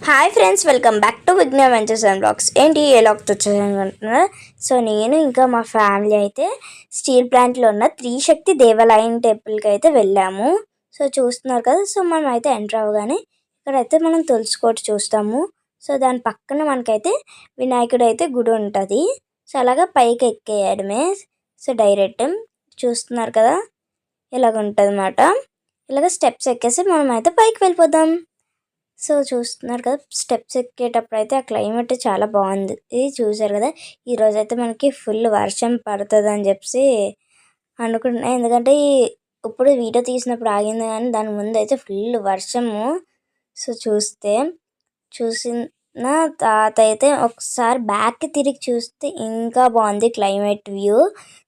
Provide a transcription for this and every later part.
Hi friends, welcome back to విఘ్న ventures and blogs. ఏంటి ఎలా వచ్చారనుకుంటున్నారా? సో నేను ఇంకా మా ఫ్యామిలీ అయితే స్టీల్ ప్లాంట్లో ఉన్న త్రిశక్తి దేవాలయం టెంపుల్కి అయితే వెళ్ళాము. సో చూస్తున్నారు కదా. సో మనం అయితే ఎంటర్ అవ్వగానే ఇక్కడైతే మనం తులసికోట చూస్తాము. సో దాని పక్కన మనకైతే వినాయకుడు అయితే గుడి ఉంటుంది. సో అలాగా పైకి ఎక్కేయడమే. సో డైరెక్ట్ చూస్తున్నారు కదా, ఇలాగ ఉంటుంది అన్నమాట. ఇలాగ స్టెప్స్ ఎక్కేసి మనం అయితే పైకి వెళ్ళిపోదాం. సో చూస్తున్నారు కదా, స్టెప్స్ ఎక్కేటప్పుడు అయితే ఆ క్లైమేట్ చాలా బాగుంది. ఇది చూసారు కదా, ఈరోజైతే మనకి ఫుల్ వర్షం పడుతుంది అని చెప్పి అనుకుంటున్నాను. ఎందుకంటే ఇప్పుడు వీడియో తీసినప్పుడు ఆగింది, కానీ దాని ముందు అయితే ఫుల్ వర్షము. సో చూసిన తర్వాత అయితే ఒకసారి బ్యాక్ తిరిగి చూస్తే ఇంకా బాగుంది క్లైమేట్ వ్యూ.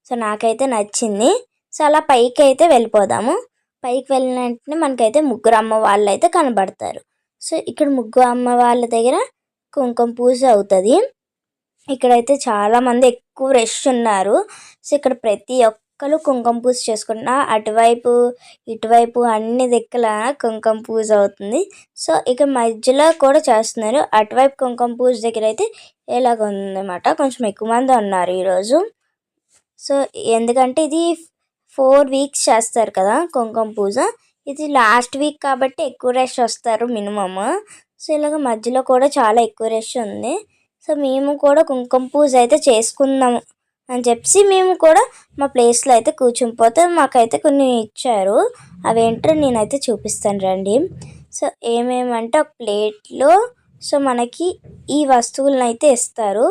సో నాకైతే నచ్చింది. సో అలా పైకి అయితే వెళ్ళిపోదాము. పైకి వెళ్ళిన వెంటనే మనకైతే ముగ్గురు అమ్మ వాళ్ళు అయితే కనబడతారు. సో ఇక్కడ ముగ్గురు అమ్మ వాళ్ళ దగ్గర కుంకుమ పూజ అవుతుంది. ఇక్కడైతే చాలామంది ఎక్కువ రష్ ఉన్నారు. సో ఇక్కడ ప్రతి ఒక్కరు కుంకుమ పూజ చేసుకుంటున్నా, అటువైపు ఇటువైపు అన్ని దిక్కుల కుంకుమ పూజ అవుతుంది. సో ఇక మధ్యలో కూడా చేస్తున్నారు. అటువైపు కుంకుమ పూజ దగ్గర అయితే ఇలాగ ఉందన్నమాట. కొంచెం ఎక్కువ మంది ఉన్నారు ఈరోజు. సో ఎందుకంటే ఇది 4 వీక్స్ చేస్తారు కదా కుంకుమ పూజ. ఇది లాస్ట్ వీక్ కాబట్టి ఎక్కువ రష్ వస్తారు మినిమమ్. సో ఇలాగ మధ్యలో కూడా చాలా ఎక్కువ రష్ ఉంది. సో మేము కూడా కుంకుమ పూజ అయితే చేసుకుందాం అని చెప్పి మేము కూడా మా ప్లేస్లో అయితే కూర్చునిపోతే మాకైతే కొన్ని ఇచ్చారు. అవేంటో నేనైతే చూపిస్తాను రండి. సో ఏమేమంటే ఒక ప్లేట్లో సో మనకి ఈ వస్తువులను అయితే ఇస్తారు.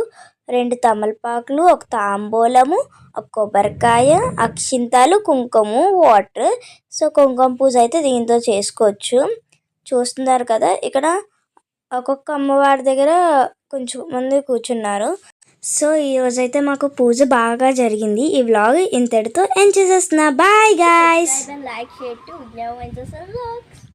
2 తమలపాకులు, ఒక తాంబూలము, ఒక కొబ్బరికాయ, అక్షింతాలు, కుంకుమ, వాటర్. సో కుంకుమ పూజ అయితే దీంతో చేసుకోవచ్చు. చూస్తున్నారు కదా, ఇక్కడ ఒక్కొక్క అమ్మవారి దగ్గర కొంచెం మంది కూర్చున్నారు. సో ఈరోజైతే మాకు పూజ బాగా జరిగింది. ఈ వ్లాగ్ ఇంతటితో ఎండ్ చేసేస్తున్నా. Bye guys. Subscribe and like, share to Vidya Ventures and Vlogs.